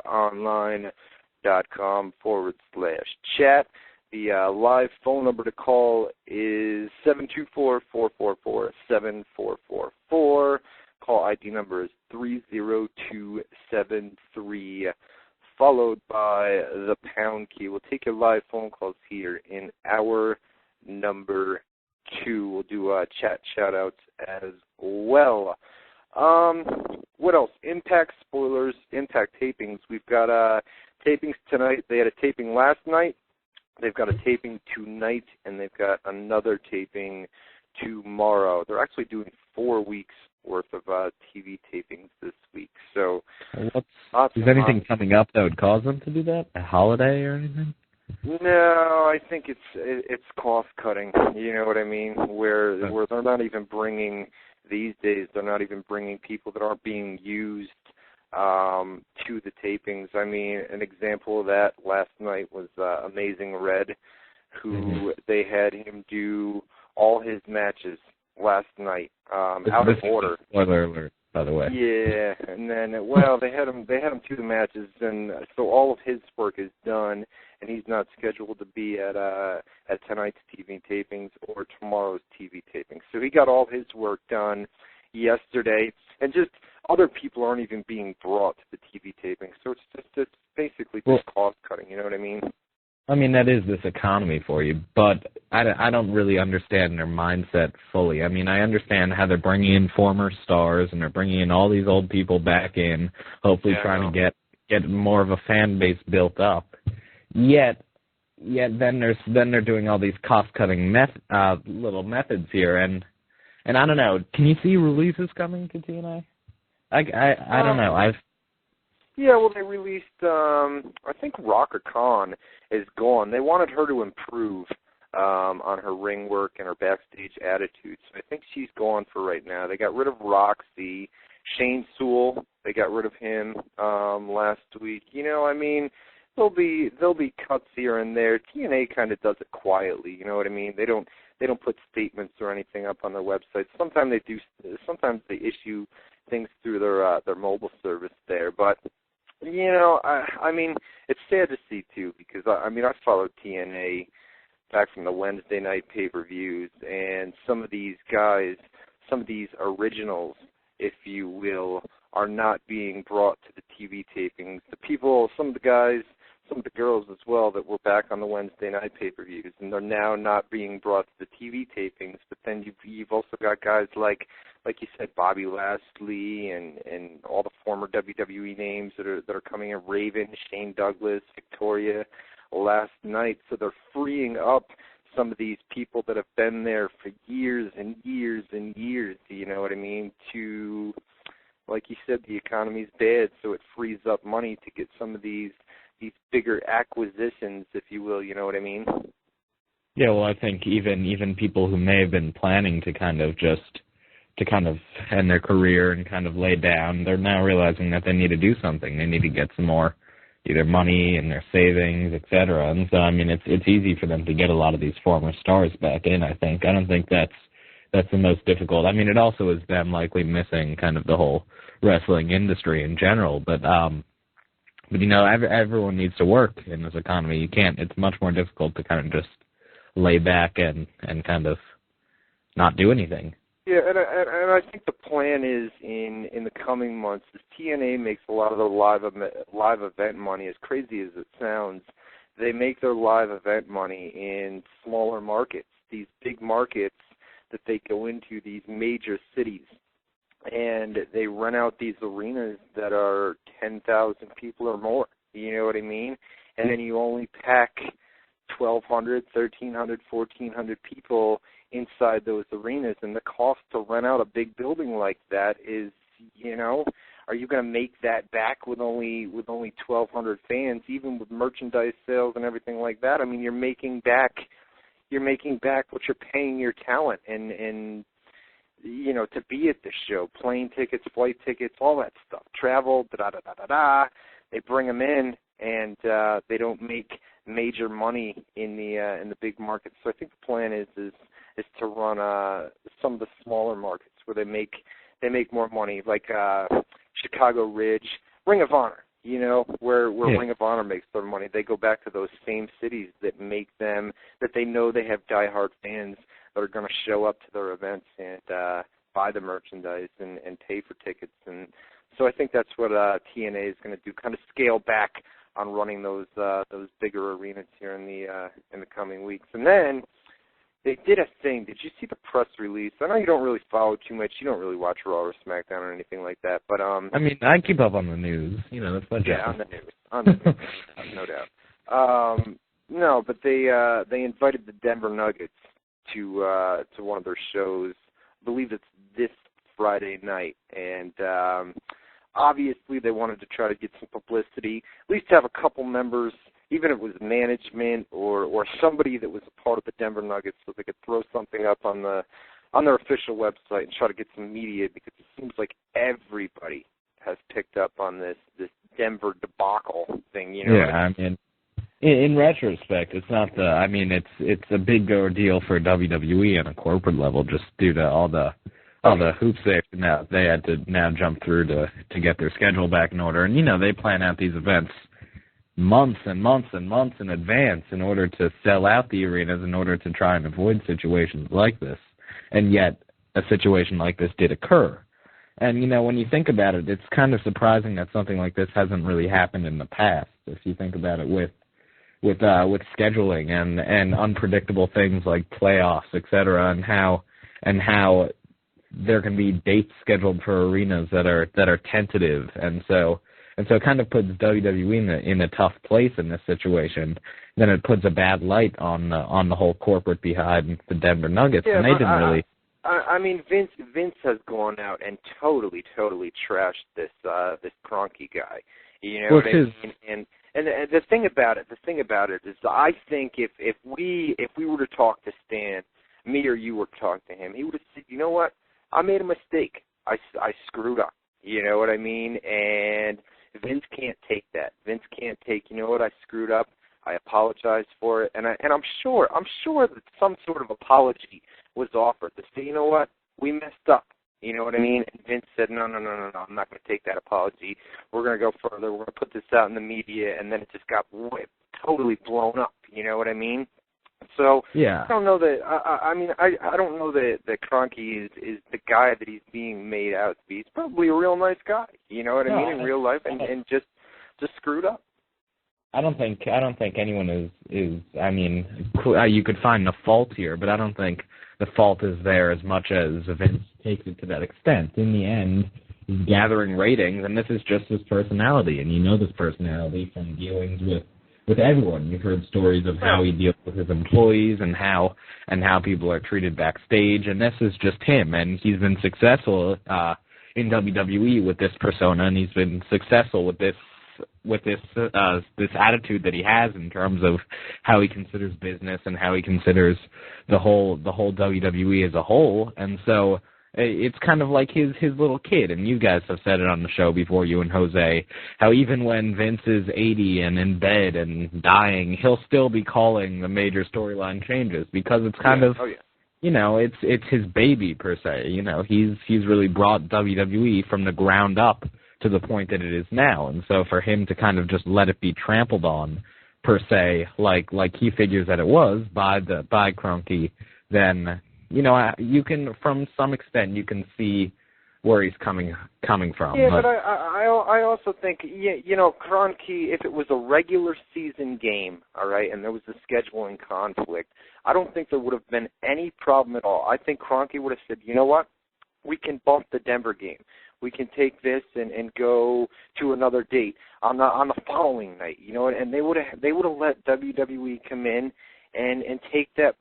WZROnline.com/chat. The live phone number to call is 724-444-7444. Call ID number is 30273, followed by the pound key. We'll take your live phone calls here in hour number 2. We'll do chat shout-outs as well. What else? Impact spoilers, Impact tapings. We've got tapings tonight. They had a taping last night. They've got a taping tonight, and they've got another taping tomorrow. They're actually doing 4 weeks worth of TV tapings this week. So, is anything coming up that would cause them to do that? A holiday or anything? No, I think it's cost cutting. You know what I mean? Where they're not even bringing these days. They're not even bringing people that aren't being used to the tapings. I mean, an example of that last night was Amazing Red, who they had him do all his matches last night out of order. Spoiler alert, by the way. Yeah, and then they had him do the matches, and so all of his work is done, and he's not scheduled to be at tonight's TV tapings or tomorrow's TV tapings. So he got all his work done yesterday, and just other people aren't even being brought to the TV tapings. So it's basically just cost cutting. You know what I mean? I mean, that is this economy for you, but I don't really understand their mindset fully. I mean, I understand how they're bringing in former stars and they're bringing in all these old people back in, hopefully trying to get more of a fan base built up. Yet then they're doing all these cost-cutting little methods here, and I don't know. Can you see releases coming to TNA? I don't know. Yeah, well, they released, I think Rocker Khan is gone. They wanted her to improve on her ring work and her backstage attitude, so I think she's gone for right now. They got rid of Roxy. Shane Sewell, they got rid of him last week. You know, I mean, there'll be cuts here and there. TNA kind of does it quietly, you know what I mean? They don't put statements or anything up on their website. Sometimes they do. Sometimes they issue things through their mobile service there, but you know, I mean, it's sad to see, too, because, I followed TNA back from the Wednesday night pay-per-views, and some of these guys, some of these originals, if you will, are not being brought to the TV tapings. The people, some of the guys, some of the girls as well that were back on the Wednesday night pay-per-views, and they're now not being brought to the TV tapings, but then you've also got guys like you said, Bobby Lashley and all the former WWE names that are coming in, Raven, Shane Douglas, Victoria last night. So they're freeing up some of these people that have been there for years and years and years, you know what I mean, to, like you said, the economy's bad, so it frees up money to get some of these bigger acquisitions, if you will, you know what I mean? Yeah, well, I think even people who may have been planning to kind of end their career and kind of lay down, they're now realizing that they need to do something. They need to get some more either money in their savings, etc. And so, I mean, it's easy for them to get a lot of these former stars back in, I think. I don't think that's the most difficult. I mean, it also is them likely missing kind of the whole wrestling industry in general. But you know, everyone needs to work in this economy. It's much more difficult to kind of just lay back and kind of not do anything. Yeah, and I think the plan is in the coming months, as TNA makes a lot of the live event money, as crazy as it sounds, they make their live event money in smaller markets, these big markets that they go into, these major cities, and they rent out these arenas that are 10,000 people or more, you know what I mean? And then you only pack 1,200, 1,300, 1,400 people inside those arenas, and the cost to rent out a big building like that is, you know, are you going to make that back with only 1,200 fans, even with merchandise sales and everything like that? I mean, you're making back what you're paying your talent, and you know, to be at the show, plane tickets, flight tickets, all that stuff, travel, they bring them in, and they don't make major money in the big markets. So I think the plan is to run some of the smaller markets where they make more money, like Chicago Ridge, Ring of Honor. you know, where Ring of Honor makes their money. They go back to those same cities that make them, that they know they have diehard fans that are going to show up to their events and buy the merchandise and pay for tickets. And so I think that's what TNA is going to do, kind of scale back on running those bigger arenas here in the coming weeks. And then they did a thing. Did you see the press release? I know you don't really follow too much. You don't really watch Raw or SmackDown or anything like that. But I mean, I keep up on the news. You know, that's my job. Yeah, on the news, no doubt. No, but they invited the Denver Nuggets to one of their shows. I believe it's this Friday night, and obviously they wanted to try to get some publicity, at least have a couple members, even if it was management or somebody that was a part of the Denver Nuggets, so they could throw something up on their official website and try to get some media, because it seems like everybody has picked up on this Denver debacle thing. You know? Yeah, I mean, in retrospect, it's not the. I mean, it's a big ordeal for WWE on a corporate level, just due to all the hoops they had to now jump through to get their schedule back in order. And you know, they plan out these events months and months and months in advance in order to sell out the arenas, in order to try and avoid situations like this. And yet, a situation like this did occur. And, you know, when you think about it, it's kind of surprising that something like this hasn't really happened in the past, if you think about it with scheduling and unpredictable things like playoffs, et cetera, and how there can be dates scheduled for arenas that are tentative, and so it kind of puts WWE in a tough place in this situation. Then it puts a bad light on the whole corporate behind the Denver Nuggets, and they didn't really. I mean, Vince has gone out and totally trashed this Kroenke guy. You know what I mean? And the thing about it is, I think if we were to talk to Stan, me or you were to talk to him, he would have said, you know what, I made a mistake. I screwed up. You know what I mean? And Vince can't take that. Vince can't take, you know what, I screwed up. I apologize for it, and I'm sure that some sort of apology was offered to say, you know what, we messed up. You know what I mean? And Vince said, no, I'm not going to take that apology. We're going to go further. We're going to put this out in the media, and then it just got totally blown up. You know what I mean? So yeah. I don't know that. I don't know that Kroenke is the guy that he's being made out to be. He's probably a real nice guy. You know what I mean? In real life, and just screwed up. I don't think anyone is. I mean, you could find the fault here, but I don't think the fault is there as much as Vince takes it to that extent. In the end, he's gathering ratings, and this is just his personality, and you know this personality from dealings with everyone. You've heard stories of how he deals with his employees and how people are treated backstage, and this is just him. And he's been successful in WWE with this persona, and he's been successful with this attitude that he has in terms of how he considers business and how he considers the whole WWE as a whole. And so it's kind of like his little kid, and you guys have said it on the show before, you and Jose, how even when Vince is 80 and in bed and dying, he'll still be calling the major storyline changes, because it's kind of, you know, it's his baby per se. You know, he's really brought WWE from the ground up to the point that it is now, and so for him to kind of just let it be trampled on per se, like he figures that it was by Kroenke, then, you know, you can, from some extent, you can see where he's coming from. Yeah, but I also think, you know, Kroenke, if it was a regular season game, all right, and there was a scheduling conflict, I don't think there would have been any problem at all. I think Kroenke would have said, you know what, we can bump the Denver game. We can take this and go to another date on the following night, you know, and they would have let WWE come in and take that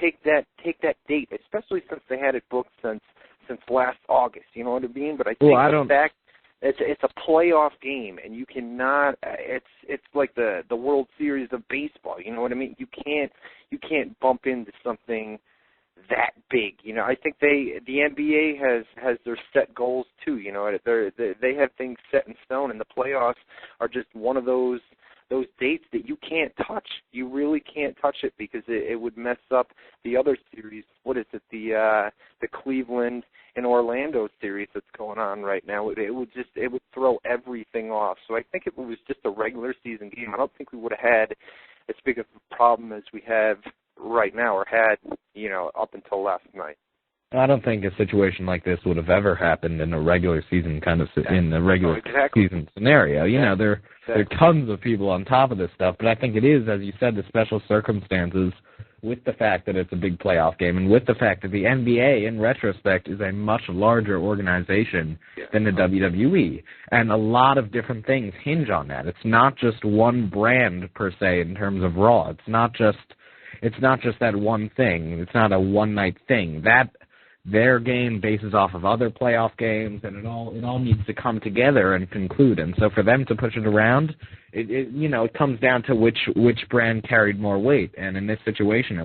take that date, especially since they had it booked since last August, you know what I mean? But I think the fact it's a playoff game, and you cannot. It's like the World Series of baseball, you know what I mean? You can't bump into something that big, you know. I think the NBA has their set goals too, you know. They have things set in stone, and the playoffs are just one of those those dates that you can't touch. You really can't touch it because it would mess up the other series. What is it? The Cleveland and Orlando series that's going on right now. It would throw everything off. So I think if it was just a regular season game, I don't think we would have had as big of a problem as we have right now, or had, up until last night. I don't think a situation like this would have ever happened in a regular season season scenario. There are tons of people on top of this stuff, but I think it is, as you said, the special circumstances with the fact that it's a big playoff game and with the fact that the NBA, in retrospect, is a much larger organization than the WWE. And a lot of different things hinge on that. It's not just one brand, per se, in terms of Raw. It's not just that one thing. It's not a one-night thing. Their game bases off of other playoff games, and it all needs to come together and conclude. And so for them to push it around, it comes down to which brand carried more weight. And in this situation,